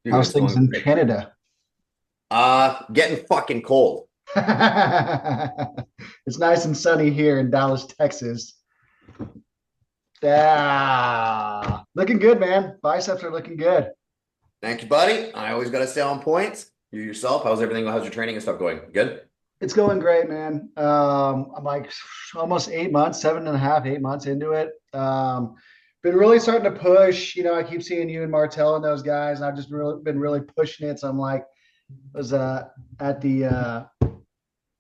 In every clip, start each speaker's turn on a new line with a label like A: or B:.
A: Dude,
B: How's
A: it's
B: things
A: going
B: in
A: great.
B: Canada?
A: Getting fucking cold.
B: It's nice and sunny here in Dallas, Texas. Yeah, looking good, man. Biceps are looking good.
A: Thank you, buddy. I always got to stay on point. You yourself, how's everything? How's your training and stuff going? Good?
B: It's going great, man. I'm like almost 8 months, 7.5, 8 months into it. Been really starting to push. I keep seeing you and Martell and those guys, and I've just really been really pushing it. So I'm like, was at the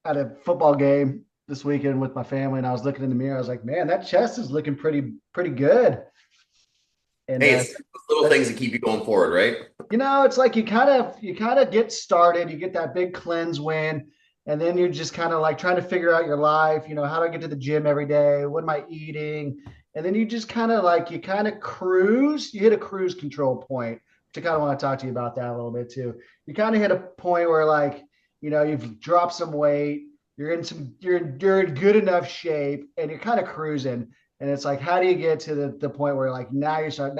B: at a football game this weekend with my family, and I was looking in the mirror. I was like, man, that chest is looking pretty good. And
A: Hey, it's those little
B: that's
A: things that keep you going forward, right?
B: it's like you kind of get started. You get that big cleanse win, and then you're just kind of like trying to figure out your life. How do I get to the gym every day? What am I eating? And then you just kind of like you kind of cruise. You hit a cruise control point. Which I kind of want to talk to you about that a little bit too. You kind of hit a point where like you've dropped some weight. You're in good enough shape, and you're kind of cruising. And it's like, how do you get to the point where like now you start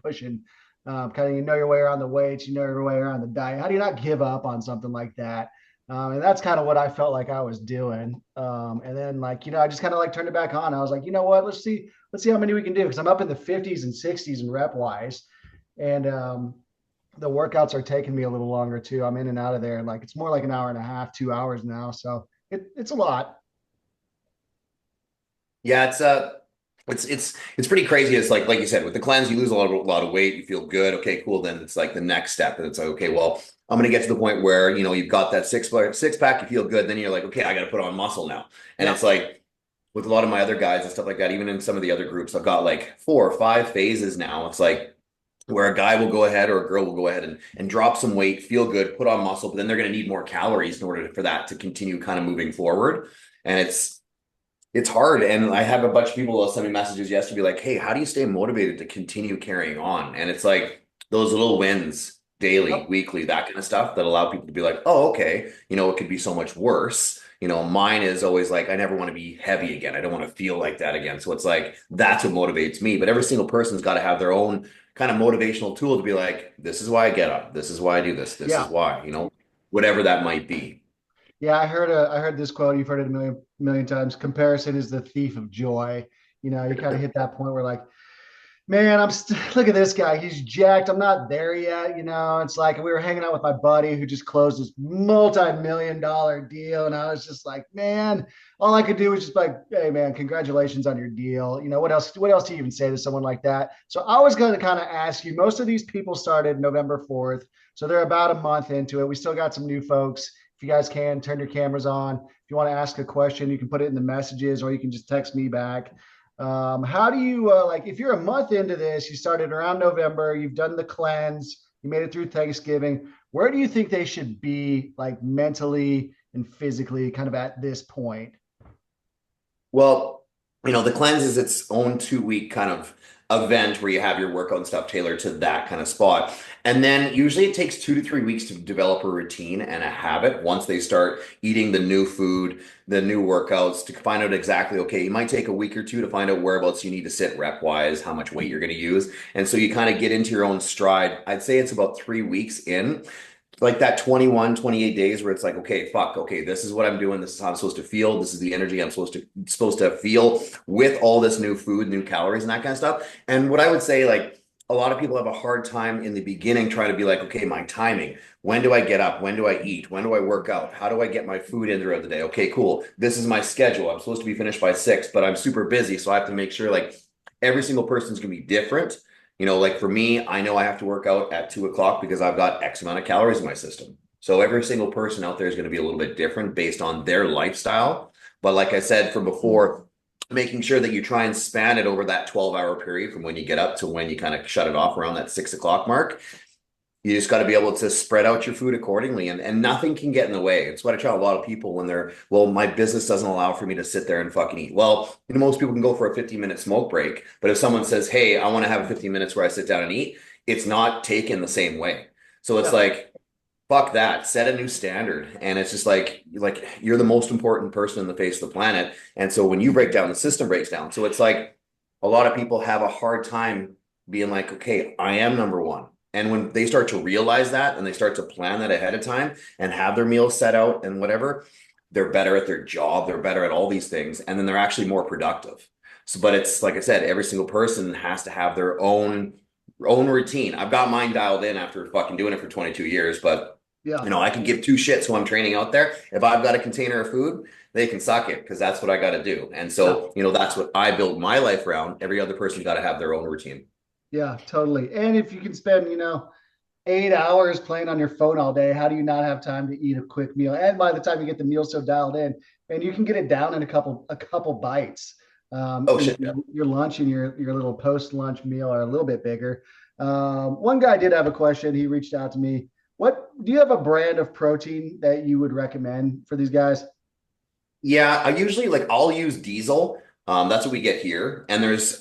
B: pushing, kind of your way around the weights, your way around the diet. How do you not give up on something like that? And that's kind of what I felt like I was doing. And then like I just kind of like turned it back on. I was like, you know what? Let's see how many we can do because I'm up in the 50s and 60s in rep wise, and the workouts are taking me a little longer too. I'm in and out of there, and like it's more like an hour and a half, 2 hours now. So it's a lot.
A: Yeah, it's pretty crazy. It's like you said, with the cleanse, you lose a lot of weight, you feel good. Okay, cool. Then it's like the next step. And it's like, okay, well, I'm gonna get to the point where you've got that six pack, you feel good, then you're like, okay, I gotta put on muscle now. And
B: Yeah.
A: it's like with a lot of my other guys and stuff like that, even in some of the other groups, I've got like 4 or 5 phases now. It's like where a guy will go ahead or a girl will go ahead and drop some weight, feel good, put on muscle, but then they're going to need more calories in order for that to continue kind of moving forward. And it's hard. And I have a bunch of people that send me messages yesterday be like, hey, how do you stay motivated to continue carrying on? And it's like those little wins daily,
B: Yep.
A: weekly, that kind of stuff that allow people to be like, oh, okay, it could be so much worse. Mine is always like, I never want to be heavy again. I don't want to feel like that again. So it's like, that's what motivates me. But every single person's got to have their own kind of motivational tool to be like, this is why I get up. This is why I do this. This is
B: Yeah.
A: why, whatever that might be.
B: Yeah, I heard this quote. You've heard it a million times. Comparison is the thief of joy. You kind of hit that point where like, man, look at this guy. He's jacked. I'm not there yet. It's like we were hanging out with my buddy who just closed this multi-million-dollar deal, and I was just like, man, all I could do was just like, hey, man, congratulations on your deal. What else? What else do you even say to someone like that? So I was going to kind of ask you. Most of these people started November 4th, so they're about a month into it. We still got some new folks. If you guys can turn your cameras on, if you want to ask a question, you can put it in the messages, or you can just text me back. How do you like if you're a month into this, you started around November, you've done the cleanse, you made it through Thanksgiving. Where do you think they should be like mentally and physically kind of at this point?
A: Well, the cleanse is its own 2 week kind of event where you have your workout and stuff tailored to that kind of spot. And then usually it takes 2 to 3 weeks to develop a routine and a habit once they start eating the new food, the new workouts to find out exactly, okay, you might take a week or two to find out whereabouts you need to sit rep wise, how much weight you're going to use. And so you kind of get into your own stride. I'd say it's about 3 weeks in like that 21, 28 days where it's like, okay, fuck, okay, this is what I'm doing. This is how I'm supposed to feel. This is the energy I'm supposed to feel with all this new food, new calories and that kind of stuff. And what I would say, like, a lot of people have a hard time in the beginning trying to be like, okay, my timing. When do I get up? When do I eat? When do I work out? How do I get my food in throughout the day? Okay, cool. This is my schedule. I'm supposed to be finished by 6, but I'm super busy. So I have to make sure like every single person's gonna be different. Like for me, I know I have to work out at 2 o'clock because I've got X amount of calories in my system. So every single person out there is going to be a little bit different based on their lifestyle. But like I said from before, making sure that you try and span it over that 12-hour period from when you get up to when you kind of shut it off around that 6 o'clock mark. You just got to be able to spread out your food accordingly, and nothing can get in the way. It's what I tell a lot of people when they're, well, my business doesn't allow for me to sit there and fucking eat. Well, most people can go for a 15-minute smoke break, but if someone says, hey, I want to have 15 minutes where I sit down and eat, it's not taken the same way. So it's
B: Yeah.
A: like, fuck that, set a new standard. And it's just like you're the most important person in the face of the planet. And so when you break down, the system breaks down. So it's like a lot of people have a hard time being like, okay, I am number one. And when they start to realize that and they start to plan that ahead of time and have their meals set out and whatever, they're better at their job, they're better at all these things, and then they're actually more productive. So, but it's like I said, every single person has to have their own routine. I've got mine dialed in after fucking doing it for 22 years, but
B: Yeah.
A: I can give two shits who I'm training out there. If I've got a container of food, they can suck it because that's what I got to do. And
B: Yeah.
A: so, that's what I built my life around. Every other person's got to have their own routine.
B: Yeah, totally. And if you can spend, 8 hours playing on your phone all day, how do you not have time to eat a quick meal? And by the time you get the meal so dialed in, and you can get it down in a couple bites.
A: Oh shit, yeah.
B: Your lunch and your little post lunch meal are a little bit bigger. One guy did have a question. He reached out to me. What do you have a brand of protein that you would recommend for these guys?
A: Yeah, I usually I'll use diesel. That's what we get here. And there's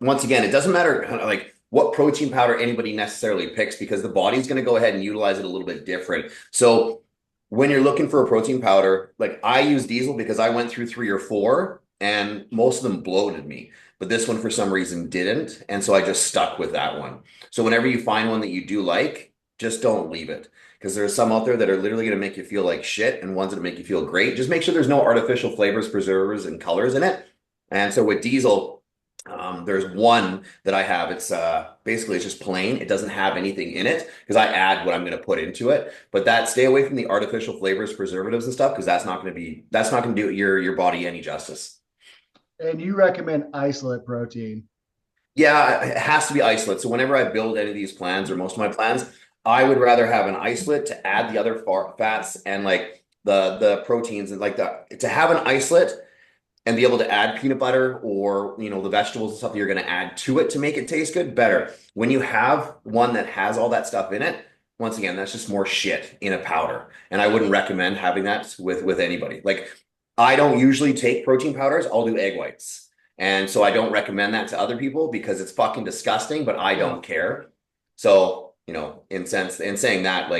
A: once again, it doesn't matter what protein powder anybody necessarily picks because the body's going to go ahead and utilize it a little bit different. So when you're looking for a protein powder, like I use diesel because I went through three or four and most of them bloated me. But this one for some reason didn't. And so I just stuck with that one. So whenever you find one that you do like, just don't leave it because there's some out there that are literally going to make you feel like shit and ones that make you feel great. Just make sure there's no artificial flavors, preservatives, and colors in it. And so with diesel, there's one that I have. It's basically it's just plain. It doesn't have anything in it because I add what I'm going to put into it. But that stay away from the artificial flavors, preservatives, and stuff because that's not going to do your body any justice.
B: And you recommend isolate protein.
A: Yeah, it has to be isolate. So whenever I build any of these plans or most of my plans, I would rather have an isolate to add the other fats and the proteins and to have an isolate and be able to add peanut butter or the vegetables and stuff that you're going to add to it to make it taste good better. When you have one that has all that stuff in it, once again, that's just more shit in a powder. And I wouldn't recommend having that with anybody. Like I don't usually take protein powders, I'll do egg whites. And so I don't recommend that to other people because it's fucking disgusting, but I
B: Yeah.
A: don't care. So, in saying that,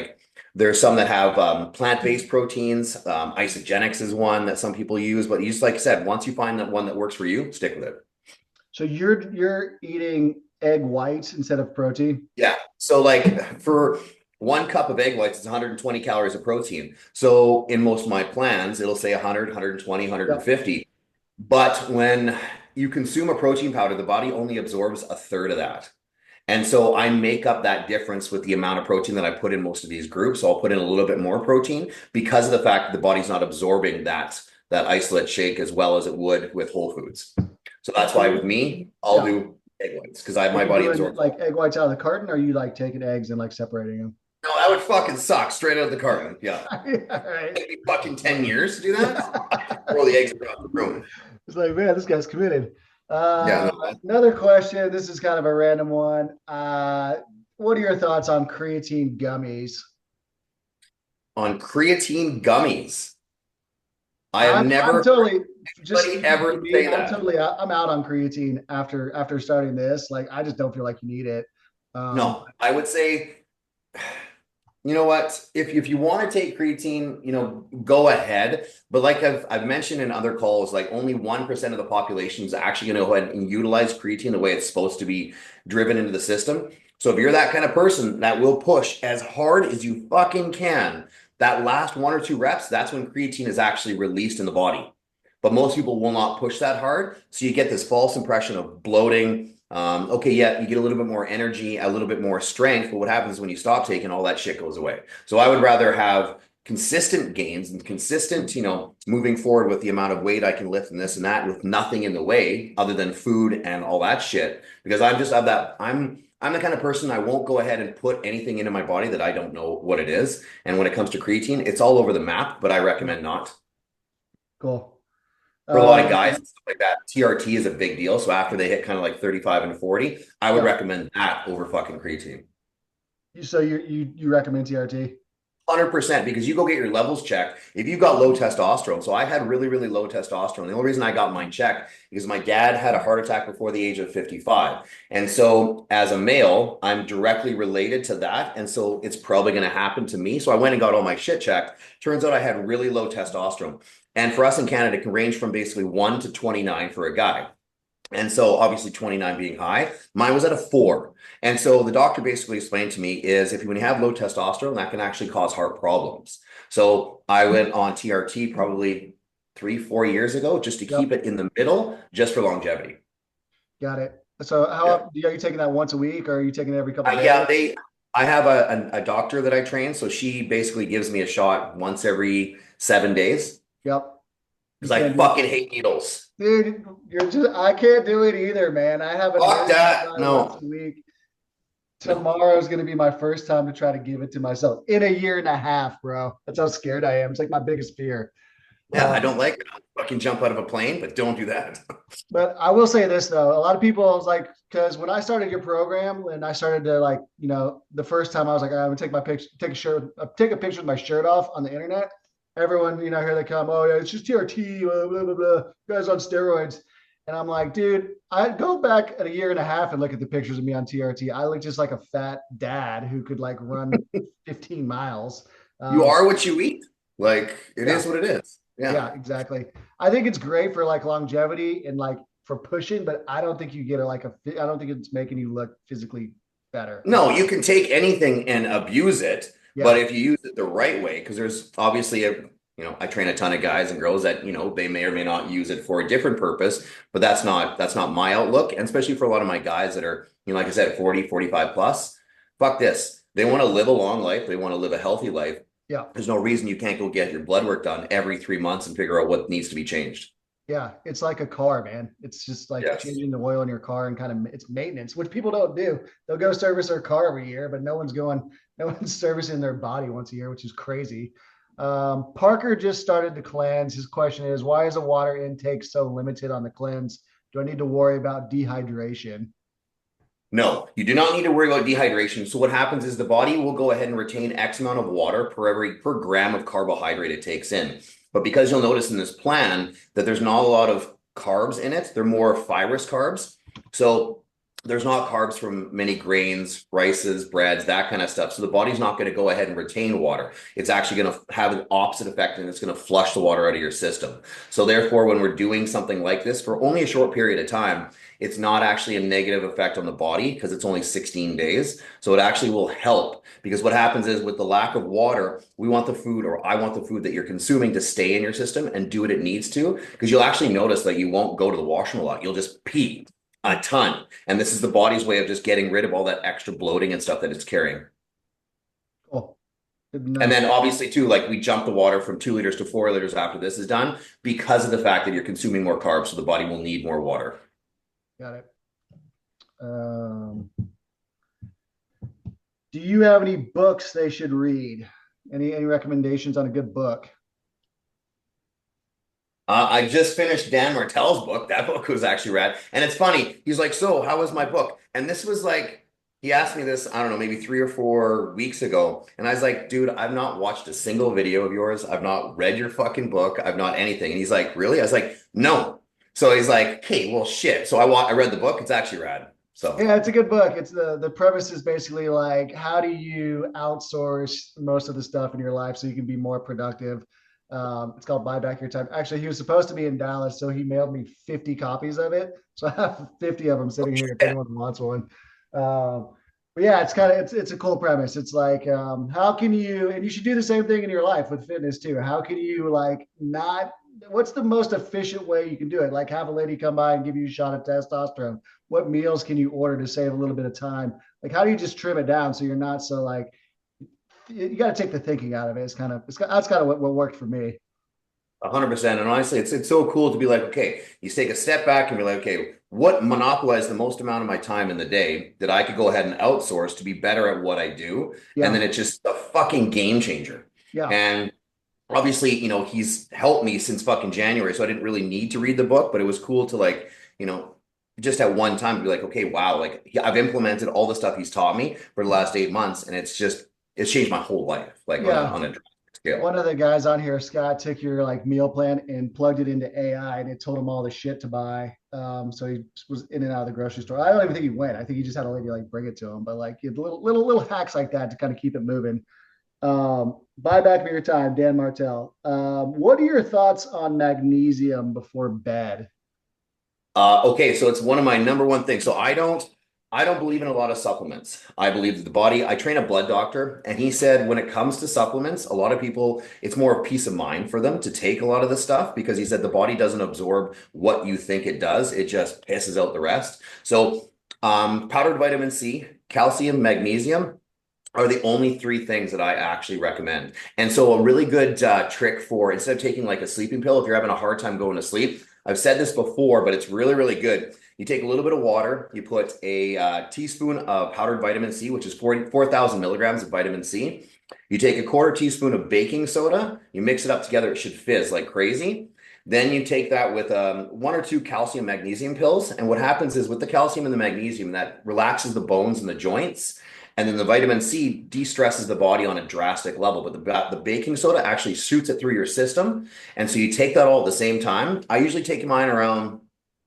A: there's some that have plant-based proteins. Isogenics is one that some people use, but you just like I said, once you find that one that works for you, stick with it.
B: So you're eating egg whites instead of protein.
A: Yeah. So for 1 cup of egg whites, it's 120 calories of protein. So in most of my plans, it'll say 100, 120,
B: Yeah.
A: 150. But when you consume a protein powder, the body only absorbs a third of that. And so I make up that difference with the amount of protein that I put in most of these groups. So I'll put in a little bit more protein because of the fact that the body's not absorbing that isolate shake as well as it would with whole foods. So that's why with me, I'll
B: Yeah.
A: do egg whites because I
B: Are
A: my
B: you
A: body
B: doing
A: absorbs.
B: like egg whites out of the carton, or are you like taking eggs and like separating them?
A: No, that would fucking suck straight out of the carton. Yeah.
B: All right.
A: It'd be fucking 10 years to do that.
B: Yeah.
A: Throw the eggs across the room.
B: It's like, man, this guy's committed.
A: Yeah.
B: Uh,
A: No,
B: Another question. This is kind of a random one. What are your thoughts on creatine gummies?
A: on creatine gummies. I have
B: I'm
A: never
B: totally just
A: heard
B: speaking for
A: ever
B: me.
A: say that.
B: I'm out on creatine after starting this. Like, I just don't feel like you need it. Um,
A: No, I would say, you know what? If you want to take creatine, go ahead. But like I've mentioned in other calls, like only 1% of the population is actually going to go ahead and utilize creatine the way it's supposed to be driven into the system. So if you're that kind of person that will push as hard as you fucking can, that last 1 or 2 reps, that's when creatine is actually released in the body. But most people will not push that hard. So you get this false impression of bloating. Okay, yeah, you get a little bit more energy, a little bit more strength. But what happens when you stop taking, all that shit goes away. So I would rather have consistent gains and consistent, moving forward with the amount of weight I can lift and this and that with nothing in the way other than food and all that shit. Because I'm just of that, I'm the kind of person I won't go ahead and put anything into my body that I don't know what it is. And when it comes to creatine, it's all over the map, but I recommend not.
B: cool.
A: For a lot of
B: Um,
A: guys and stuff like that, TRT is a big deal. So after they hit kind of like 35 and 40, I would
B: yeah.
A: recommend that over fucking creatine.
B: So you recommend TRT?
A: 100% because you go get your levels checked. If you've got low testosterone, so I had really, really low testosterone. The only reason I got mine checked is my dad had a heart attack before the age of 55. And so as a male, I'm directly related to that. And so it's probably going to happen to me. So I went and got all my shit checked. Turns out I had really low testosterone. And for us in Canada, it can range from basically 1 to 29 for a guy. And so obviously 29 being high, mine was at a 4. And so the doctor basically explained to me is if when you have low testosterone, that can actually cause heart problems. So I went on TRT probably 3, 4 years ago just to keep
B: Yep.
A: it in the middle, just for longevity.
B: Got it. So how
A: Yeah.
B: often are you taking that once a week or are you taking it every couple of
A: Yeah,
B: days?
A: I have a doctor that I train. So she basically gives me a shot once every 7 days
B: Yep. You
A: because I
B: can't do it.
A: fucking hate needles.
B: Dude, you're just I can't do it either, man. I have a
A: Fuck
B: nurse come
A: that.
B: by once
A: No,
B: a week.
A: no.
B: Tomorrow is going to be my first time to try to give it to myself in a year and a half, bro. That's how scared I am. It's like my biggest fear.
A: Yeah, I
B: Um,
A: don't like it. I'll fucking jump out of a plane, but don't do that.
B: but I will say this though, a lot of people was like, because when I started your program, when I started to like, the first time I was like, I'm gonna take my picture, take a picture with my shirt off on the internet. Everyone, here they come. Oh yeah, it's just TRT, blah blah blah, blah. Guys on steroids. And I'm like, dude, I go back a year and a half and look at the pictures of me on TRT. I look just like a fat dad who could like run 15 miles.
A: You
B: Um,
A: are what you eat. Like it
B: yeah,
A: is what it is. Yeah.
B: yeah, exactly. I think it's great for like longevity and like for pushing, but I don't think you get I don't think it's making you look physically better.
A: No, you can take anything and abuse it, but
B: Yeah,
A: if you use it the right way, because there's obviously I train a ton of guys and girls that, they may or may not use it for a different purpose, but that's not my outlook. And especially for a lot of my guys that are, like I said, 40, 45 plus, fuck this. They want to live a long life. They want to live a healthy life.
B: yeah,
A: There's no reason you can't go get your blood work done every 3 months and figure out what needs to be changed.
B: yeah. It's like a car, man. It's just like
A: Yes.
B: changing the oil in your car and kind of it's maintenance, which people don't do. They'll go service their car every year, but no one's servicing their body once a year, which is crazy. Parker just started to cleanse. His question is, why is the water intake so limited on the cleanse? Do I need to worry about dehydration?
A: No, you do not need to worry about dehydration. So what happens is the body will go ahead and retain X amount of water per gram of carbohydrate it takes in. But because you'll notice in this plan that there's not a lot of carbs in it, they're more fibrous carbs. So there's not carbs from many grains, rices, breads, that kind of stuff. So the body's not going to go ahead and retain water. It's actually going to have an opposite effect and it's going to flush the water out of your system. So therefore, when we're doing something like this for only a short period of time, it's not actually a negative effect on the body because it's only 16 days. So it actually will help because what happens is with the lack of water, we want the food or I want the food that you're consuming to stay in your system and do what it needs to because you'll actually notice that you won't go to the washroom a lot. You'll just pee a ton. And this is the body's way of just getting rid of all that extra bloating and stuff that it's carrying.
B: Cool. Good to
A: And
B: know.
A: then obviously too, like we jump the water from 2 liters to 4 liters after this is done because of the fact that you're consuming more carbs, so the body will need more water.
B: Got it. Um, do you have any books they should read? Any recommendations on a good book?
A: I just finished Dan Martell's book. That book was actually rad. And it's funny. He's like, "So, how was my book?" And this was like, he asked me this, I don't know, maybe 3 or 4 weeks ago. And I was like, dude, I've not watched a single video of yours. I've not read your fucking book. I've not anything. And he's like, really? I was like, no. So he's like, hey, well, shit. So I read the book. It's actually rad. So
B: Yeah, it's a good book. It's the premise is basically like how do you outsource most of the stuff in your life so you can be more productive. It's called Buy Back Your Time. Actually, he was supposed to be in Dallas, so he mailed me 50 copies of it. So I have 50 of them
A: oh,
B: sitting here if
A: shit.
B: anyone wants one. But yeah, it's kind of it's a cool premise. It's like how can you and you should do the same thing in your life with fitness too. How can you like not what's the most efficient way you can do it? Like have a lady come by and give you a shot of testosterone. What meals can you order to save a little bit of time? Like how do you just trim it down so you're not so like you got to take the thinking out of it. That's kind of what worked for me.
A: 100%. And honestly, it's so cool to be like, okay, you take a step back and be like, okay, what monopolized the most amount of my time in the day that I could go ahead and outsource to be better at what I do? And
B: Yeah,
A: then it's just a fucking game changer.
B: yeah,
A: And obviously, he's helped me since fucking January, so I didn't really need to read the book, but it was cool to like, just at one time be like, okay, wow, like I've implemented all the stuff he's taught me for the last 8 months, and it's changed my whole life, like on a
B: yeah.
A: on a drastic scale.
B: One of the guys on here, Scott, took your like meal plan and plugged it into AI, and it told him all the shit to buy. So he was in and out of the grocery store. I don't even think he went. I think he just had a lady like bring it to him. But like little hacks like that to kind of keep it moving. Buy back your time, Dan Martell. What are your thoughts on magnesium before bed?
A: Okay, so it's one of my number one things. So I don't believe in a lot of supplements. I believe that the body, I train a blood doctor, and he said when it comes to supplements, a lot of people, it's more of peace of mind for them to take a lot of the stuff because he said the body doesn't absorb what you think it does. It just pisses out the rest. So, powdered vitamin C, calcium, magnesium are the only three things that I actually recommend. And so, a really good trick for instead of taking like a sleeping pill, if you're having a hard time going to sleep, I've said this before, but it's really, really good. You take a little bit of water, you put a teaspoon of powdered vitamin C, which is 4,000 milligrams of vitamin C. You take a quarter teaspoon of baking soda, you mix it up together, it should fizz like crazy. Then you take that with one or two calcium magnesium pills. And what happens is with the calcium and the magnesium, that relaxes the bones and the joints. And then the vitamin C de-stresses the body on a drastic level, but the baking soda actually shoots it through your system. And so you take that all at the same time. I usually take mine around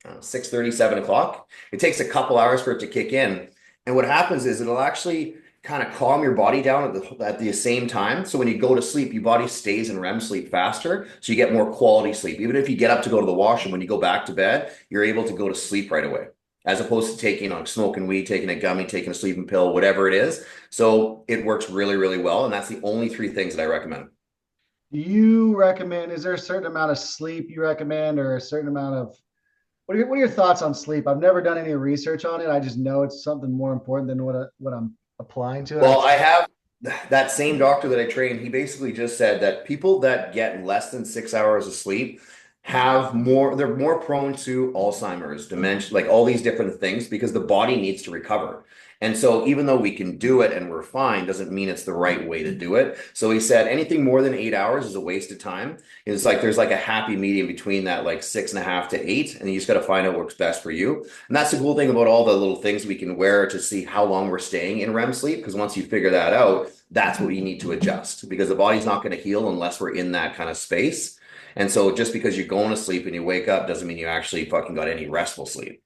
A: 6:30, 7 o'clock. It takes a couple hours for it to kick in. And what happens is it'll actually kind of calm your body down at the same time. So when you go to sleep, your body stays in REM sleep faster. So you get more quality sleep. Even if you get up to go to the washroom, when you go back to bed, you're able to go to sleep right away as opposed to taking smoking weed, taking a gummy, taking a sleeping pill, whatever it is. So it works really, really well. And that's the only three things that I recommend.
B: Do you recommend, is there a certain amount of sleep you recommend or a certain amount of, what are your thoughts on sleep? I've never done any research on it. I just know it's something more important than what I'm applying to it.
A: Well, I have that same doctor that I trained. He basically just said that people that get less than 6 hours of sleep they're more prone to Alzheimer's, dementia, like all these different things because the body needs to recover. And so even though we can do it and we're fine, doesn't mean it's the right way to do it. So he said anything more than 8 hours is a waste of time. It's like there's like a happy medium between that, like 6.5 to 8, and you just got to find out what works best for you. And that's the cool thing about all the little things we can wear to see how long we're staying in REM sleep. Because once you figure that out, that's what you need to adjust because the body's not going to heal unless we're in that kind of space. And so just because you're going to sleep and you wake up doesn't mean you actually fucking got any restful sleep.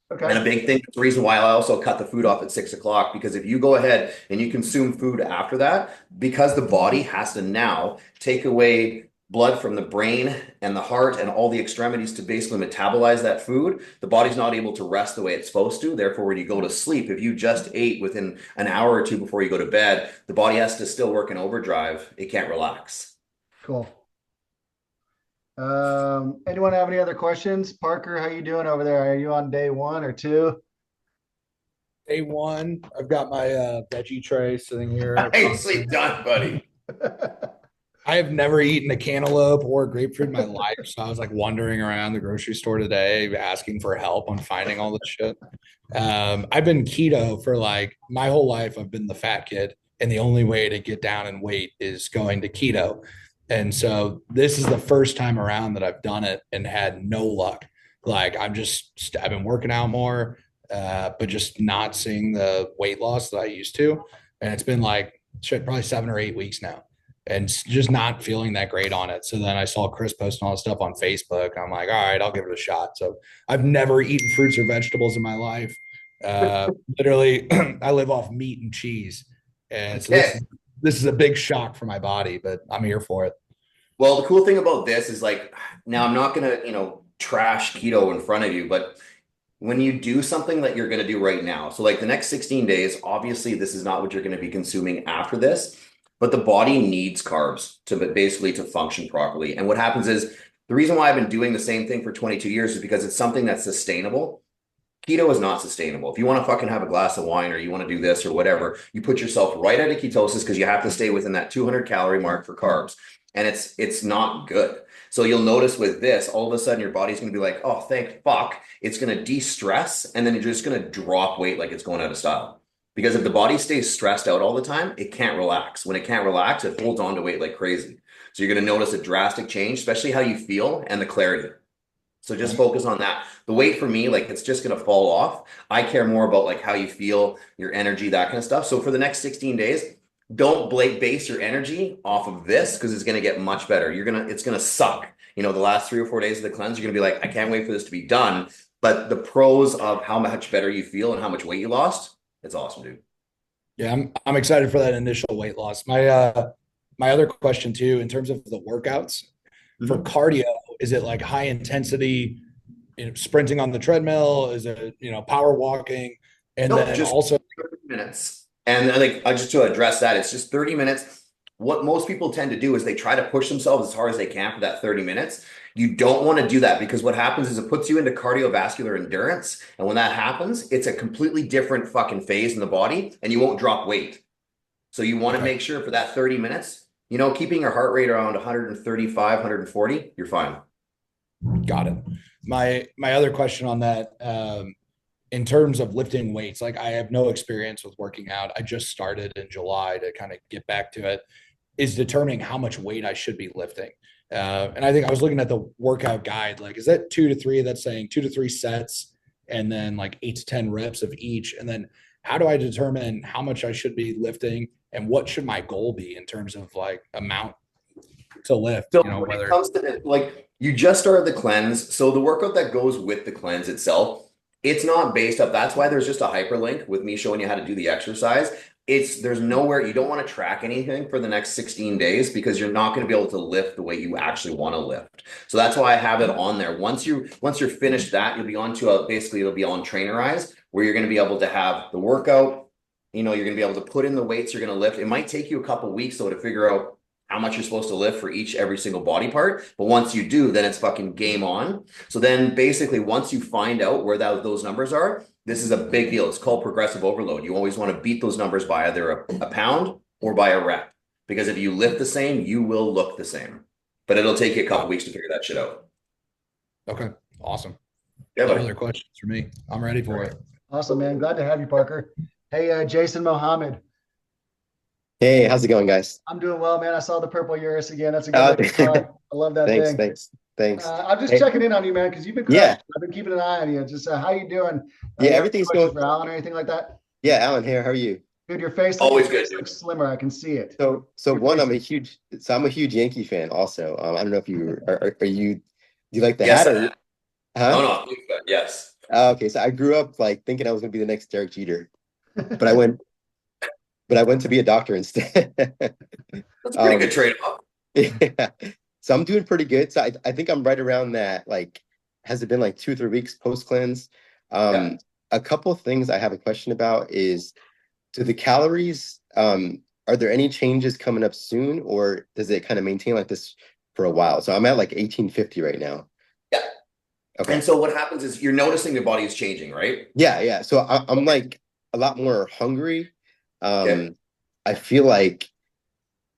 A: And a
B: Okay.
A: big thing, the reason why I also cut the food off at 6 o'clock, because if you go ahead and you consume food after that, because the body has to now take away blood from the brain and the heart and all the extremities to basically metabolize that food, the body's not able to rest the way it's supposed to. Therefore, when you go to sleep, if you just ate within an hour or two before you go to bed, the body has to still work in overdrive. It can't relax.
B: Cool. Anyone have any other questions? Parker, how you doing over there? Are you on day one or two?
C: Day one, I've got my veggie tray sitting here.
A: Nicely done, buddy.
C: I have never eaten a cantaloupe or a grapefruit in my life, so I was like wandering around the grocery store today asking for help on finding all this shit. I've been keto for like my whole life. I've been the fat kid, and the only way to get down in weight is going to keto. And so this is the first time around that I've done it and had no luck. Like I've been working out more, but just not seeing the weight loss that I used to. And it's been like shit, probably 7 or 8 weeks now and just not feeling that great on it. So then I saw Chris posting all this stuff on Facebook. I'm like, all right, I'll give it a shot. So I've never eaten fruits or vegetables in my life. Literally, I live off meat and cheese, and so this
A: Okay.
C: is this is a big shock for my body, but I'm here for it.
A: Well, the cool thing about this is like now I'm not gonna, trash keto in front of you, but when you do something that you're gonna do right now, so like the next 16 days, obviously this is not what you're gonna be consuming after this, but the body needs carbs to basically to function properly. And what happens is the reason why I've been doing the same thing for 22 years is because it's something that's sustainable. Keto is not sustainable. If you want to fucking have a glass of wine or you want to do this or whatever, you put yourself right out of ketosis because you have to stay within that 200 calorie mark for carbs. And it's not good. So you'll notice with this, all of a sudden your body's going to be like, oh, thank fuck. It's going to de-stress and then you're just going to drop weight like it's going out of style. Because if the body stays stressed out all the time, it can't relax. When it can't relax, it holds on to weight like crazy. So you're going to notice a drastic change, especially how you feel and the clarity. So just focus on that. The weight for me, like it's just gonna fall off. I care more about like how you feel, your energy, that kind of stuff. So for the next 16 days, don't base your energy off of this because it's gonna get much better. It's gonna suck. The last 3 or 4 days of the cleanse, you're gonna be like, I can't wait for this to be done. But the pros of how much better you feel and how much weight you lost, it's awesome, dude.
C: Yeah, I'm excited for that initial weight loss. My other question too, in terms of the workouts for
A: Mhm.
C: cardio, is it like high intensity sprinting on the treadmill? Is it, power walking? And
A: Nope,
C: then
A: just
C: also,
A: 30 minutes. And like just to address that, it's just 30 minutes. What most people tend to do is they try to push themselves as hard as they can for that 30 minutes. You don't want to do that because what happens is it puts you into cardiovascular endurance. And when that happens, it's a completely different fucking phase in the body and you won't drop weight. So you want to
C: okay,
A: make sure for that 30 minutes, keeping your heart rate around 135, 140, you're fine.
C: got it. My other question on that, in terms of lifting weights, like I have no experience with working out. I just started in July to kind of get back to it, is determining how much weight I should be lifting. And I think I was looking at the workout guide, like, is that 2 to 3? That's saying 2 to 3 sets and then like 8 to 10 reps of each. And then how do I determine how much I should be lifting and what should my goal be in terms of like amount to lift,
A: So when it
C: whether,
A: comes to it, like you just started the cleanse, so the workout that goes with the cleanse itself, it's not based up. That's why there's just a hyperlink with me showing you how to do the exercise. There's nowhere you don't want to track anything for the next 16 days because you're not going to be able to lift the way you actually want to lift. So that's why I have it on there. Once you're finished that, you'll be on to basically it'll be on Trainerize where you're going to be able to have the workout. You're going to be able to put in the weights you're going to lift. It might take you a couple weeks though to figure out how much you're supposed to lift for every single body part. But once you do, then it's fucking game on. So then basically once you find out where those numbers are, this is a big deal. It's called progressive overload. You always want to beat those numbers by either a pound or by a rep. Because if you lift the same, you will look the same. But it'll take you a couple weeks to figure that shit out.
C: okay, awesome.
A: Yeah,
C: No
A: buddy.
C: other questions for me. I'm ready for it.
B: Awesome, man. Glad to have you, Parker. Hey, Jason Mohammed.
D: Hey, how's it going, guys?
B: I'm doing well, man. I saw the purple Urus again. That's a good looking car. I love that
D: thanks,
B: thing.
D: thanks.
B: I'm just
D: Hey,
B: checking in on you, man, because you've been
D: yeah,
B: crushing. I've been keeping an eye on you. Just how you doing?
D: yeah,
B: You have any
D: everything's
B: questions
D: going.
B: for Alan or anything like that?
D: Yeah, Alan here. How are you?
B: Dude, your
A: Always good,
B: face
A: dude.
B: looks slimmer. I can see it.
D: So
B: Your
D: one,
B: face is
D: I'm a huge Yankee fan also. I don't know if you are you, do you like the
A: Yes,
D: hat
A: I
D: or,
A: am.
D: huh?
A: No, yes.
D: Okay, so I grew up like thinking I was gonna be the next Derek Jeter, but I went to be a doctor instead.
A: That's a pretty good
D: Um,
A: trade-off.
D: yeah. So I'm doing pretty good. So I think I'm right around that. Like, has it been like 2 or 3 weeks post cleanse?
A: Yeah.
D: A couple of things I have a question about is, do the calories, are there any changes coming up soon, or does it kind of maintain like this for a while? So I'm at like 1850 right now.
A: Yeah.
D: Okay.
A: And so what happens is you're noticing your body is changing, right?
D: Yeah. So I'm like a lot more hungry.
A: Okay.
D: I feel like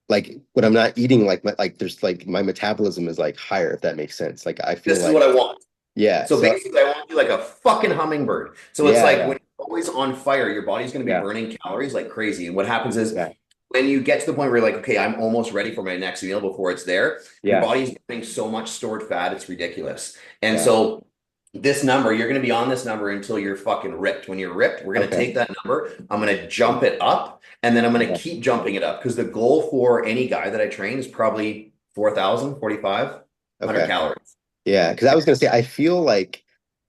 D: when I'm not eating, like there's like my metabolism is like higher, if that makes sense. Like I feel
A: This is what
D: like,
A: I want.
D: yeah.
A: So basically, I want you like a fucking hummingbird. So it's
D: Yeah,
A: like
D: yeah,
A: when you're always on fire, your body's going to be
D: yeah,
A: burning calories like crazy. And what happens is
D: yeah,
A: when you get to the point where you're like, okay, I'm almost ready for my next meal before it's there, your
D: yeah,
A: body's burning so much stored fat, it's ridiculous. And
D: yeah.
A: so this number, you're going to be on this number until you're fucking ripped. When you're ripped, we're going to
D: Okay.
A: take that number, I'm going to jump it up, and then I'm going to
D: Okay.
A: keep jumping it up because the goal for any guy that I train is probably 4,000, 4,500
D: Okay.
A: calories.
D: Yeah. Because I was gonna say I feel like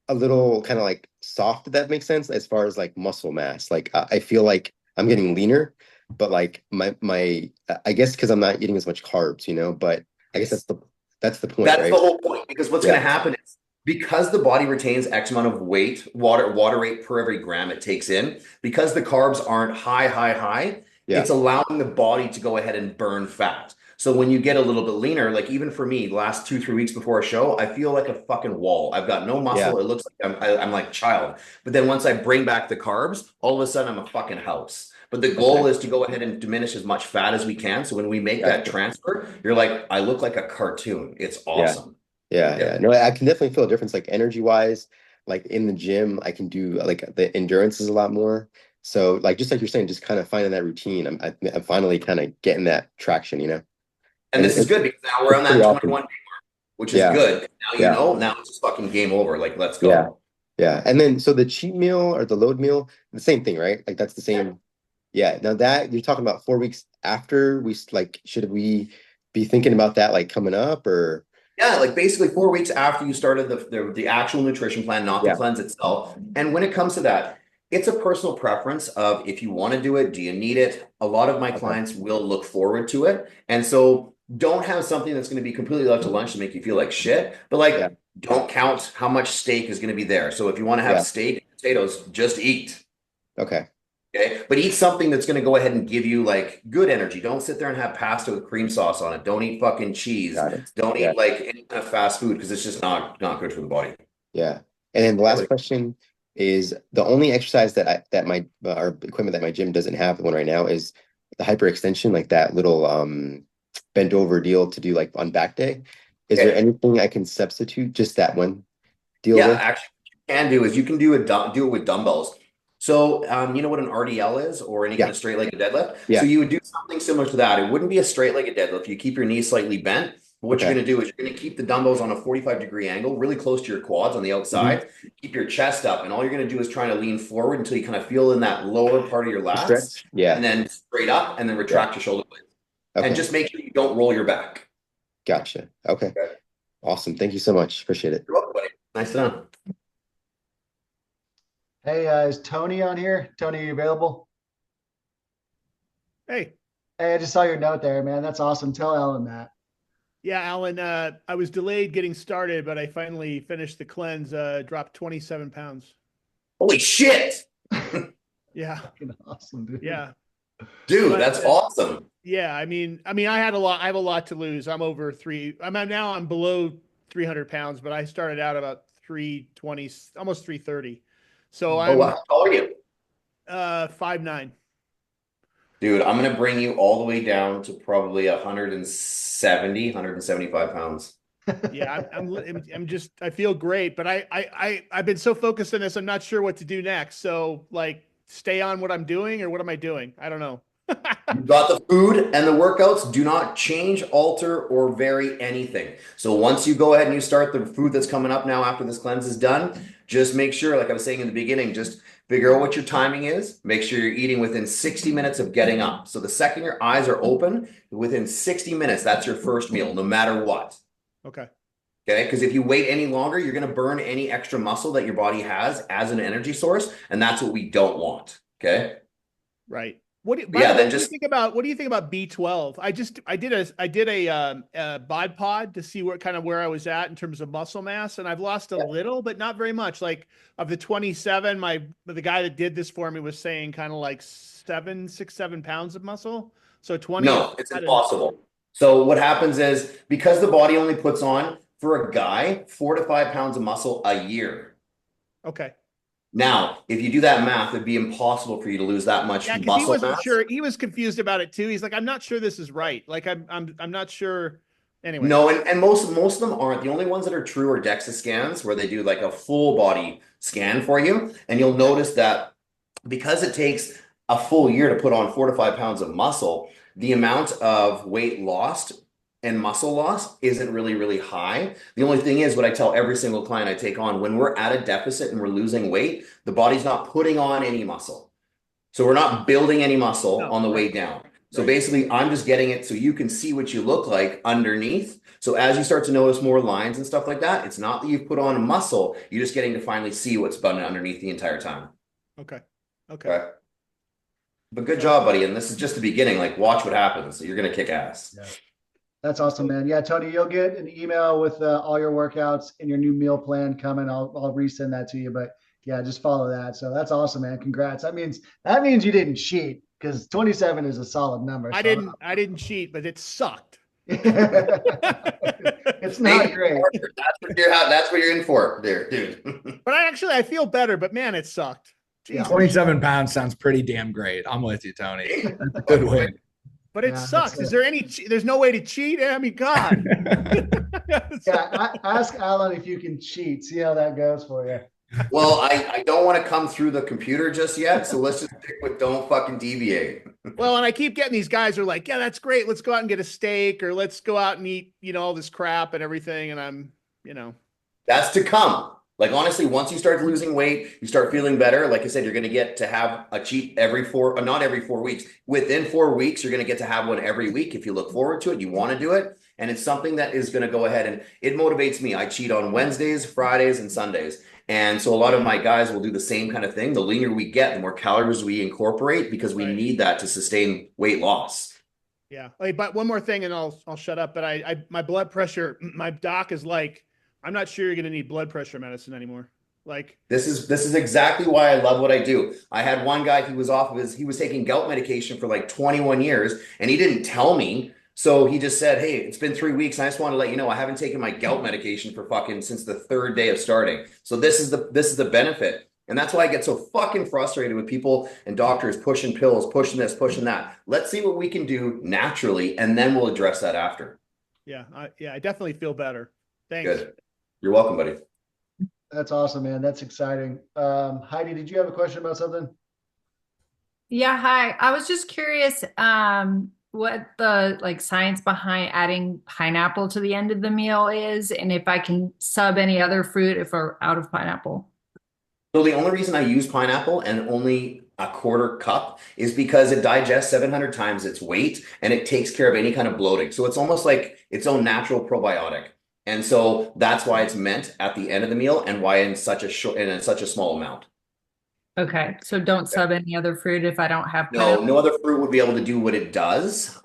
D: a little kind of like soft, if that makes sense, as far as like muscle mass. Like I feel like I'm getting leaner, but like my I guess because I'm not eating as much carbs, But I guess that's the point,
A: That's the
D: right?
A: whole point because what's going
D: Yeah.
A: to happen is because the body retains X amount of weight, water weight per every gram it takes in, because the carbs aren't high,
D: Yeah.
A: it's allowing the body to go ahead and burn fat. So when you get a little bit leaner, like even for me, last 2, 3 weeks before a show, I feel like a fucking wall. I've got no
D: Yeah.
A: muscle. It looks like I'm like a child. But then once I bring back the carbs, all of a sudden I'm a fucking house. But the goal
D: Okay.
A: is to go ahead and diminish as much fat as we can. So when we make that
D: Gotcha.
A: transfer, you're like, I look like a cartoon. It's
D: Yeah.
A: awesome.
D: Yeah.
A: Yeah.
D: Yeah. No, I can definitely feel a difference, like energy wise. Like in the gym, I can do like the endurance is a lot more. So like just like you're saying, just kind of finding that routine. I'm finally kind of getting that traction.
A: And
D: And
A: this is good because now we're
D: it's
A: on
D: pretty
A: that
D: awesome.
A: 21, which is
D: Yeah.
A: good. Now
D: Yeah.
A: now it's just fucking game over. Like, let's
D: Yeah.
A: go.
D: Yeah. And then so the cheat meal or the load meal, the same thing, right? Like that's the same. Yeah. Now that you're talking about 4 weeks after like, should we be thinking about that like coming up or?
A: Yeah, like basically 4 weeks after you started the actual nutrition plan, not the
D: Yeah.
A: cleanse itself. And when it comes to that, it's a personal preference of if you want to do it, do you need it? A lot of my
D: Okay.
A: clients will look forward to it. And so don't have something that's going to be completely left to lunch to make you feel like shit, but
D: Yeah.
A: like don't count how much steak is going to be there. So if you want to have
D: Yeah.
A: steak and potatoes, just eat.
D: Okay.
A: Okay. But eat something that's going to go ahead and give you like good energy. Don't sit there and have pasta with cream sauce on it. Don't eat fucking cheese.
D: Got it.
A: Don't
D: Yeah.
A: eat like any kind of fast food because it's just not good for the body.
D: Yeah. And then the last question is the only exercise that my or equipment that my gym doesn't have, the one right now, is the hyperextension, like that little bent over deal to do like on back day. Is there
A: Okay.
D: anything I can substitute just that one deal
A: Yeah,
D: with?
A: actually, what you can do is you can do it with dumbbells. So, you know what an RDL is, or any kind
D: Yeah.
A: of straight-legged deadlift? So
D: Yeah.
A: you would do something similar to that. It wouldn't be a straight-legged deadlift. You keep your knees slightly bent. But what you're
D: Okay.
A: going to do is you're going to keep the dumbbells on a 45-degree angle, really close to your quads on the
D: Mhm.
A: outside. Keep your chest up, and all you're going to do is try to lean forward until you kind of feel in that lower part of your
D: The
A: lats,
D: stretch? Yeah.
A: and then straight up, and then
D: Yeah.
A: retract your shoulder blades. And
D: Okay.
A: just make sure you don't roll your back.
D: Gotcha. Okay.
A: Okay.
D: Awesome. Thank you so much. Appreciate it.
A: You're welcome, buddy. Nice to know.
B: Hey, is Tony on here? Tony, you available?
E: Hey,
B: Hey, I just saw your note there, man. That's awesome. Tell Ellen that.
E: yeah, Alan, I was delayed getting started, but I finally finished the cleanse, dropped 27 pounds.
A: Holy shit,
E: Yeah.
B: Fucking awesome, dude.
E: Yeah.
A: dude,
E: But,
A: that's awesome.
E: Yeah. I have a lot to lose. I'm over I'm below 300 pounds, but I started out about 320, almost 330. So
A: Oh,
E: I'm,
A: wow. How tall are you?
E: 5'9".
A: Dude, I'm gonna bring you all the way down to probably 170, 175 pounds.
E: Yeah. I feel great, but I've been so focused on this. I'm not sure what to do next. So like stay on what I'm doing, or what am I doing? I don't know.
A: You've got the food and the workouts. Do not change, alter, or vary anything. So once you go ahead and you start the food that's coming up now after this cleanse is done, just make sure, like I was saying in the beginning, just figure out what your timing is. Make sure you're eating within 60 minutes of getting up. So the second your eyes are open, within 60 minutes, that's your first meal, no matter what.
E: Okay.
A: Okay, because if you wait any longer, you're going to burn any extra muscle that your body has as an energy source, and that's what we don't want. Okay.
E: Right. By
A: Yeah,
E: the way,
A: then
E: what do you
A: just
E: think about B12? I did a bod pod to see where I was at in terms of muscle mass, and I've lost a little, but not very much. Like of the 27, the guy that did this for me was saying kind of like 7 pounds of muscle. So 20.
A: no, it's impossible. So what happens is because the body only puts on for a guy 4 to 5 pounds of muscle a year.
E: Okay.
A: Now, if you do that math, it'd be impossible for you to lose that much
E: Yeah, because he
A: muscle
E: wasn't
A: mass.
E: sure. He was confused about it too. He's like, I'm not sure this is right. Like I'm not sure. Anyway.
A: No, and most of them aren't. The only ones that are true are DEXA scans, where they do like a full body scan for you, and you'll notice that because it takes a full year to put on 4 to 5 pounds of muscle, the amount of weight lost and muscle loss isn't really high. The only thing is what I tell every single client I take on, when we're at a deficit and we're losing weight, the body's not putting on any muscle. So we're not building any muscle on the way down. So basically, I'm just getting it so you can see what you look like underneath. So as you start to notice more lines and stuff like that, it's not that you've put on muscle, you're just getting to finally see what's been underneath the entire time.
E: Okay.
A: Okay. But good job, buddy. And this is just the beginning. Like, watch what happens. So you're gonna kick ass.
B: Yeah. That's awesome, man. Yeah, Tony, you'll get an email with all your workouts and your new meal plan coming. I'll resend that to you. But yeah, just follow that. So that's awesome, man. Congrats. That means you didn't cheat, because 27 is a solid number.
E: I didn't cheat, but it sucked.
B: It's not great.
A: That's what you're in for, there, dude.
E: But I feel better, but man, it sucked.
B: Yeah.
C: 27 pounds sounds pretdy damn great. I'm with you, Tony. That's a good win.
E: But it sucks. Is there there's no way to cheat? I mean, God.
B: Yeah, ask Alan if you can cheat. See how that goes for you.
A: Well, I don't want to come through the computer just yet, so let's just pick with don't fucking deviate.
E: Well, and I keep getting these guys who are like, yeah, that's great. Let's go out and get a steak, or let's go out and eat, all this crap and everything. And I'm,
A: That's to come. Like, honestly, once you start losing weight, you start feeling better. Like I said, you're going to get to have a cheat not every 4 weeks. Within 4 weeks, you're going to get to have one every week. If you look forward to it, you want to do it. And it's something that is going to go ahead, and it motivates me. I cheat on Wednesdays, Fridays, and Sundays. And so a lot of my guys will do the same kind of thing. The leaner we get, the more calories we incorporate, because we need that to sustain weight loss.
E: Yeah. Hey, but one more thing and I'll shut up. But my blood pressure, my doc is like, I'm not sure you're going to need blood pressure medicine anymore. Like,
A: This is exactly why I love what I do. I had one guy, he was taking gout medication for like 21 years and he didn't tell me. So he just said, "Hey, it's been 3 weeks. And I just want to let you know I haven't taken my gout medication for fucking since the third day of starting." So this is the benefit. And that's why I get so fucking frustrated with people and doctors pushing pills, pushing this, pushing that. Let's see what we can do naturally, and then we'll address that after.
E: yeah, I definitely feel better. Thanks.
A: Good. You're welcome, buddy.
B: That's awesome, man. That's exciting. Heidi, did you have a question about something?
F: Yeah, hi. I was just curious, what the like science behind adding pineapple to the end of the meal is, and if I can sub any other fruit if we're out of pineapple.
A: So the only reason I use pineapple and only a quarter cup is because it digests 700 times its weight and it takes care of any kind of bloating. So it's almost like its own natural probiotic. And so that's why it's meant at the end of the meal and why in such a short and in such a small amount.
F: Okay, so don't sub any other fruit if I don't have
A: No,
F: pineapple.
A: no other fruit would be able to do what it does.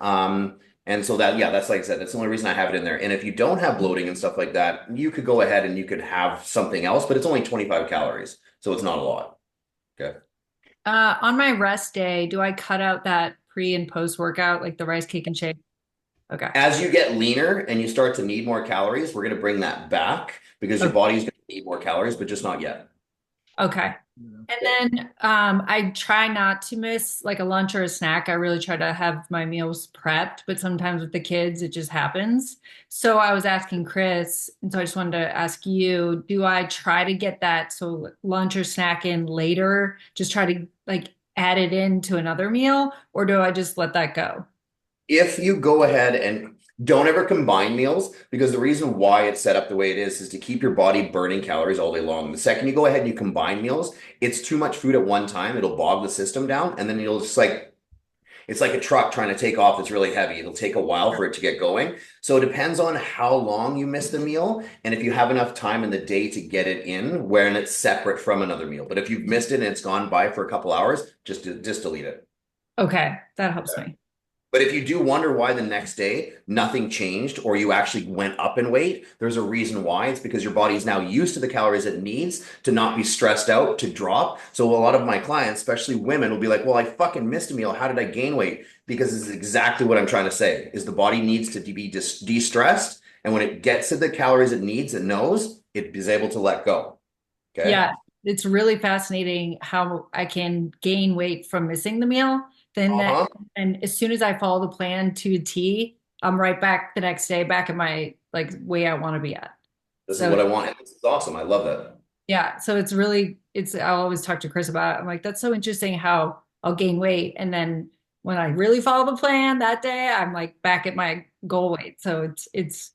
A: And so that, yeah, that's like I said, that's the only reason I have it in there. And if you don't have bloating and stuff like that, you could go ahead and you could have something else, but it's only 25 calories. So it's not a lot. Okay.
F: On my rest day, do I cut out that pre and post workout, like the rice cake and shake? Okay.
A: As you get leaner and you start to need more calories, we're going to bring that back because your
F: Okay.
A: body's going to need more calories, but just not yet.
F: Okay. And then I try not to miss like a lunch or a snack. I really try to have my meals prepped, but sometimes with the kids, it just happens. So I was asking Chris, and so I just wanted to ask you, do I try to get that so lunch or snack in later, just try to like add it into another meal, or do I just let that go?
A: If you go ahead and don't ever combine meals, because the reason why it's set up the way it is to keep your body burning calories all day long. The second you go ahead and you combine meals, it's too much food at one time. It'll bog the system down, and then you'll just like it's like a truck trying to take off. It's really heavy. It'll take a while for it to get going. So it depends on how long you miss the meal and if you have enough time in the day to get it in when it's separate from another meal. But if you've missed it and it's gone by for a couple hours, just delete it.
F: Okay, that helps me.
A: But if you do wonder why the next day nothing changed or you actually went up in weight, there's a reason why. It's because your body is now used to the calories it needs to not be stressed out to drop. So a lot of my clients, especially women, will be like, "Well, I fucking missed a meal. How did I gain weight?" Because this is exactly what I'm trying to say, is the body needs to be de-stressed. And when it gets to the calories it needs, it knows, it is able to let go. Okay.
F: Yeah, it's really fascinating how I can gain weight from missing the meal. Then
A: Uh-huh.
F: and as soon as I follow the plan to a T, I'm right back the next day, back at my like way I want to be at.
A: This is
F: So
A: what I want. And this is awesome. I love that.
F: yeah, so I'll always talk to Chris about it. I'm like, that's so interesting how I'll gain weight. And then when I really follow the plan that day, I'm like back at my goal weight. So it's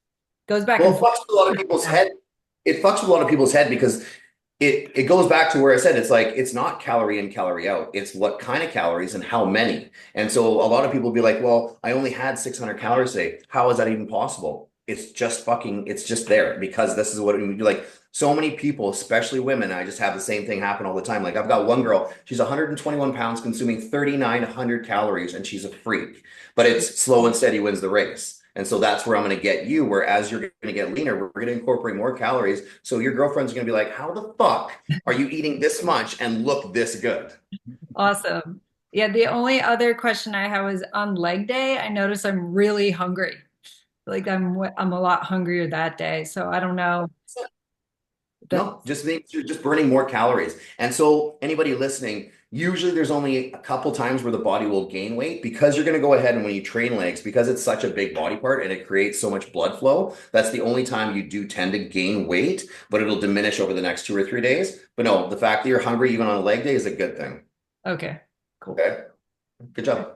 F: goes back
A: Well,
F: and
A: it
F: forth.
A: fucks with a lot of people's head. It fucks with a lot of people's head because it goes back to where I said it's like it's not calorie in, calorie out. It's what kind of calories and how many. And so a lot of people will be like, "Well, I only had 600 calories today. How is that even possible?" It's just there because this is what it would be like. So many people, especially women, I just have the same thing happen all the time. Like I've got one girl, she's 121 pounds, consuming 3,900 calories, and she's a freak. But it's slow and steady wins the race. And so that's where I'm going to get you, where as you're going to get leaner, we're going to incorporate more calories. So your girlfriend's going to be like, "How the fuck are you eating this much and look this good?"
F: Awesome. Yeah, the only other question I have is on leg day, I notice I'm really hungry. Like I'm a lot hungrier that day. So I don't know.
A: No, just think you're just burning more calories. And so anybody listening, usually there's only a couple times where the body will gain weight because you're going to go ahead and when you train legs, because it's such a big body part and it creates so much blood flow, that's the only time you do tend to gain weight, but it'll diminish over the next 2 or 3 days. But no, the fact that you're hungry even on a leg day is a good thing.
F: Okay, cool.
A: Okay. Good job.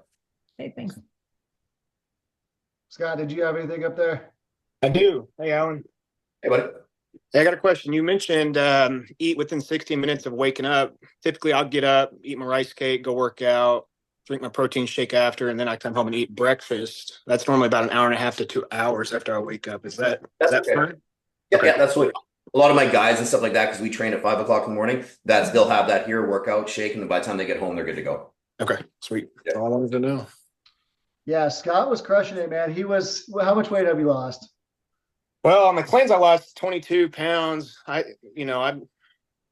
F: Hey, thanks.
B: Scott, did you have anything up there?
G: I do. Hey, Alan.
A: Hey, buddy.
G: Hey, I got a question. You mentioned eat within 60 minutes of waking up. Typically, I'll get up, eat my rice cake, go work out, drink my protein shake after, and then I come home and eat breakfast. That's normally about an hour and a half to 2 hours after I wake up. Is that
A: That's
G: that
A: okay.
G: fine?
A: Yeah,
G: Okay.
A: yeah, that's what a lot of my guys and stuff like that, because we train at 5 o'clock in the morning, they'll have that here, workout, shake, and then by the time they get home, they're good to go.
G: Okay, sweet.
A: Yeah.
G: That's all I wanted to know.
B: Yeah, Scott was crushing it, man. How much weight have you lost?
G: Well, on the cleanse, I lost 22 pounds. I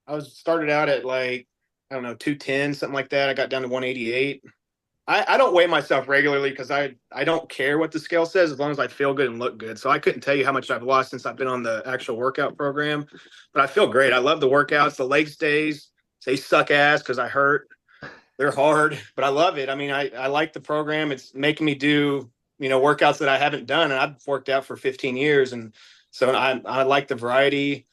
G: was started out at like, I don't know, 210, something like that. I got down to 188. I don't weigh myself regularly because I don't care what the scale says as long as I feel good and look good. So I couldn't tell you how much I've lost since I've been on the actual workout program, but I feel great. I love the workouts. The leg stays, they suck ass because I hurt. They're hard, but I love it. I mean, I like the program. It's making me do, workouts that I haven't done. And I've worked out for 15 years. And so I like the variety.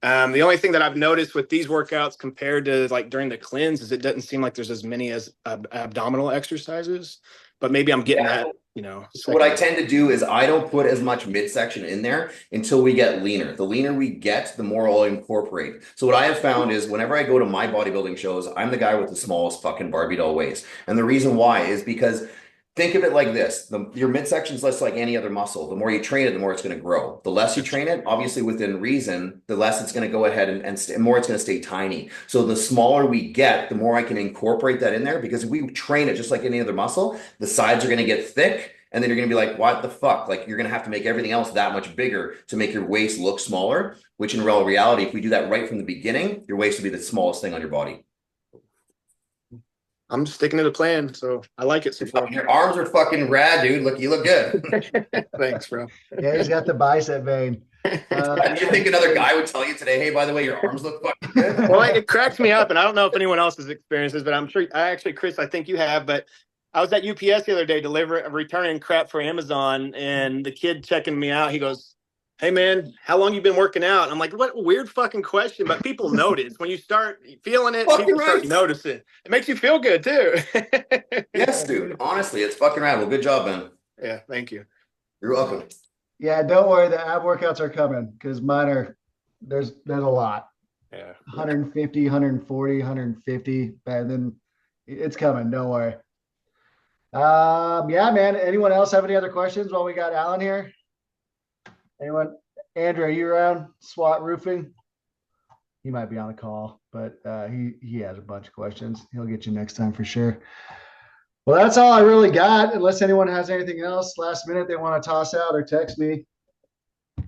G: The only thing that I've noticed with these workouts compared to like during the cleanse is it doesn't seem like there's as many as abdominal exercises, but maybe I'm getting
A: Yeah.
G: that,
A: So what I
G: second.
A: tend to do is I don't put as much midsection in there until we get leaner. The leaner we get, the more I'll incorporate. So what I have found is whenever I go to my bodybuilding shows, I'm the guy with the smallest fucking Barbie doll waist. And the reason why is because think of it like this. Your midsection is less like any other muscle. The more you train it, the more it's going to grow. The less you train it, obviously within reason, the less it's going to go ahead and more it's going to stay tiny. So the smaller we get, the more I can incorporate that in there because if we train it just like any other muscle, the sides are going to get thick. And then you're going to be like, what the fuck? Like you're going to have to make everything else that much bigger to make your waist look smaller, which in real reality, if we do that right from the beginning, your waist will be the smallest thing on your body.
G: I'm sticking to the plan, so I like it so far.
A: Your arms are fucking rad, dude. Look, you look good.
G: Thanks, bro.
B: Yeah, he's got the bicep vein.
A: Do you think another guy would tell you today, hey, by the way, your arms look fucking good?
G: Well, it cracks me up, and I don't know if anyone else has experienced this, but I'm sure Chris, I think you have. But I was at UPS the other day returning crap for Amazon, and the kid checking me out, he goes, "Hey man, how long you been working out?" I'm like, "What a weird fucking question," but people notice when you start feeling it.
A: Fucking
G: People start
A: right.
G: noticing. It makes you feel good too.
A: Yes, dude. Honestly, it's fucking rad. Well, good job, man.
G: Yeah, thank you.
A: You're welcome.
B: Yeah, don't worry. The ab workouts are coming because there's a lot.
G: Yeah.
B: 150, 140, 150, and then it's coming. Don't worry. Yeah, man. Anyone else have any other questions while we got Alan here? Anyone? Andrew, are you around? SWAT Roofing? He might be on a call, but he has a bunch of questions. He'll get you next time for sure. Well, that's all I really got. Unless anyone has anything else last minute they want to toss out or text me.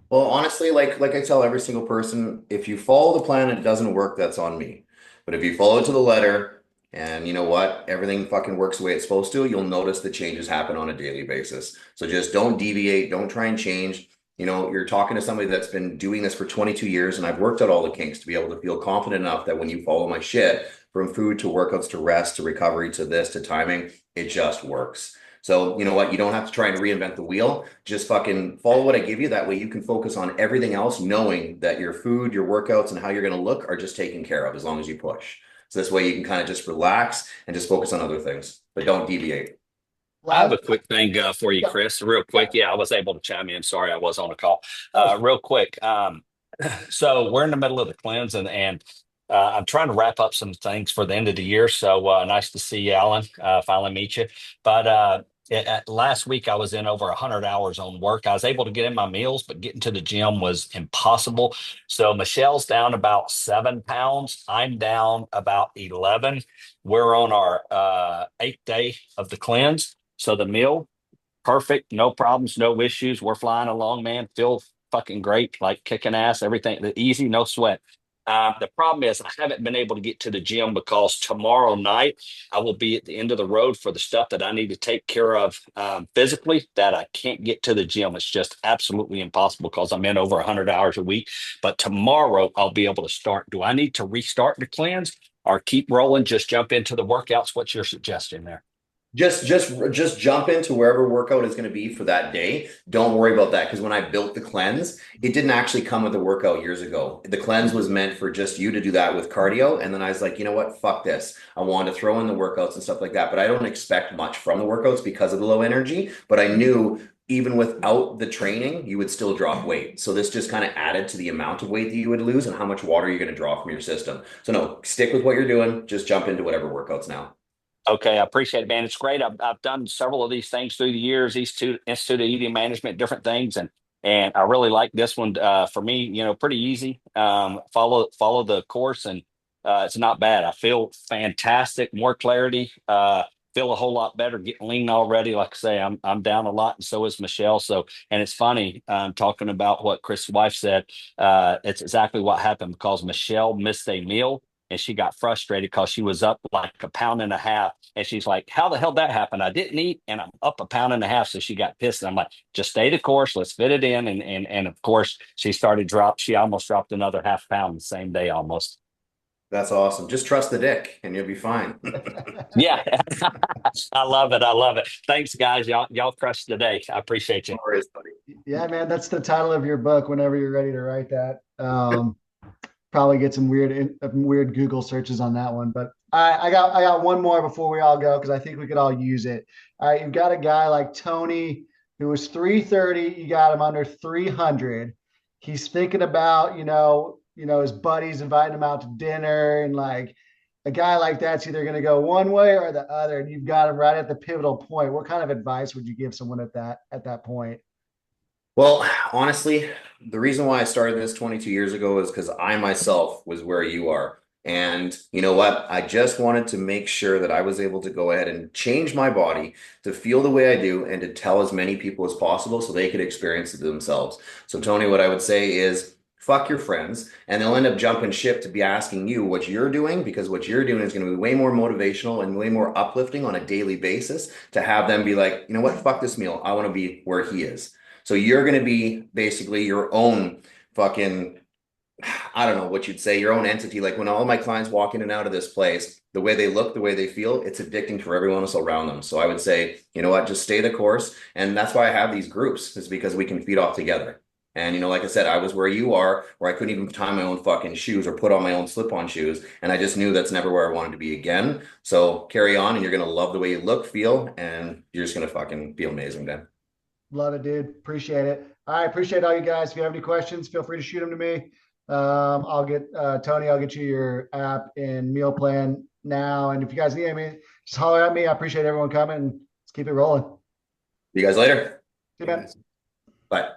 A: Well, honestly, like I tell every single person, if you follow the plan and it doesn't work, that's on me. But if you follow it to the letter and you know what, everything fucking works the way it's supposed to, you'll notice the changes happen on a daily basis. So just don't deviate, don't try and change. You're talking to somebody that's been doing this for 22 years, and I've worked out all the kinks to be able to feel confident enough that when you follow my shit, from food to workouts to rest to recovery to this to timing, it just works. So you know what? You don't have to try and reinvent the wheel. Just fucking follow what I give you. That way you can focus on everything else, knowing that your food, your workouts, and how you're going to look are just taken care of as long as you push. So this way you can kind of just relax and just focus on other things, but don't deviate.
H: I have a quick thing for you, Chris. Real quick. Yeah, I was able to chime in. Sorry, I was on a call. Real quick. So we're in the middle of the cleanse, and I'm trying to wrap up some things for the end of the year. So nice to see you, Alan. Finally meet you. But last week I was in over 100 hours on work. I was able to get in my meals, but getting to the gym was impossible. So Michelle's down about 7 pounds. I'm down about 11. We're on our 8th day of the cleanse. So the meal, perfect, no problems, no issues. We're flying along, man. Feel fucking great, like kicking ass, everything easy, no sweat. The problem is I haven't been able to get to the gym because tomorrow night I will be at the end of the road for the stuff that I need to take care of physically that I can't get to the gym. It's just absolutely impossible because I'm in over 100 hours a week. But tomorrow I'll be able to start. Do I need to restart the cleanse or keep rolling? Just jump into the workouts. What's your suggestion there?
A: Just jump into wherever workout is going to be for that day. Don't worry about that because when I built the cleanse, it didn't actually come with a workout years ago. The cleanse was meant for just you to do that with cardio. And then I was like, you know what? Fuck this. I wanted to throw in the workouts and stuff like that, but I don't expect much from the workouts because of the low energy. But I knew even without the training, you would still drop weight. So this just kind of added to the amount of weight that you would lose and how much water you're going to draw from your system. So no, stick with what you're doing. Just jump into whatever workouts now.
H: Okay, I appreciate it, man. It's great. I've done several of these things through the years, Institute of Eating Management, different things, and I really like this one. For me, pretty easy. Follow the course, and it's not bad. I feel fantastic, more clarity. feel a whole lot better, getting lean already. Like I say, I'm down a lot, and so is Michelle. So, and it's funny, talking about what Chris' wife said. It's exactly what happened because Michelle missed a meal and she got frustrated because she was up like a pound and a half. And she's like, how the hell that happened? I didn't eat and I'm up a pound and a half. So she got pissed. And I'm like, just stay the course. Let's fit it in. And of course, she almost dropped another half pound the same day almost.
A: That's awesome. Just trust the dick and you'll be fine.
H: Yeah. I love it. I love it. Thanks, guys. Y'all crushed the day. I appreciate you.
A: No worries, buddy.
B: Yeah, man, that's the title of your book whenever you're ready to write that. Probably get some weird Google searches on that one. But I got one more before we all go because I think we could all use it. All right, you've got a guy like Tony who was 330. You got him under 300. He's thinking about, his buddies inviting him out to dinner, and like a guy like that's either going to go one way or the other, and you've got him right at the pivotal point. What kind of advice would you give someone at that point?
A: Well, honestly, the reason why I started this 22 years ago is because I myself was where you are. And you know what? I just wanted to make sure that I was able to go ahead and change my body to feel the way I do and to tell as many people as possible so they could experience it themselves. So, Tony, what I would say is fuck your friends, and they'll end up jumping ship to be asking you what you're doing, because what you're doing is going to be way more motivational and way more uplifting on a daily basis to have them be like, you know what? Fuck this meal. I want to be where he is. So you're going to be basically your own fucking, I don't know what you'd say, your own entity. Like when all my clients walk in and out of this place, the way they look, the way they feel, it's addicting for everyone else around them. So I would say, you know what, just stay the course. And that's why I have these groups, is because we can feed off together. And, like I said, I was where you are, where I couldn't even tie my own fucking shoes or put on my own slip-on shoes. And I just knew that's never where I wanted to be again. So carry on, and you're going to love the way you look, feel, and you're just going to fucking feel amazing then.
B: Love it, dude. Appreciate it. I appreciate all you guys. If you have any questions, feel free to shoot them to me. I'll get Tony, I'll get you your app and meal plan now. And if you guys need me, just holler at me. I appreciate everyone coming, and let's keep it rolling.
A: See you guys later.
B: See you, man.
A: Bye.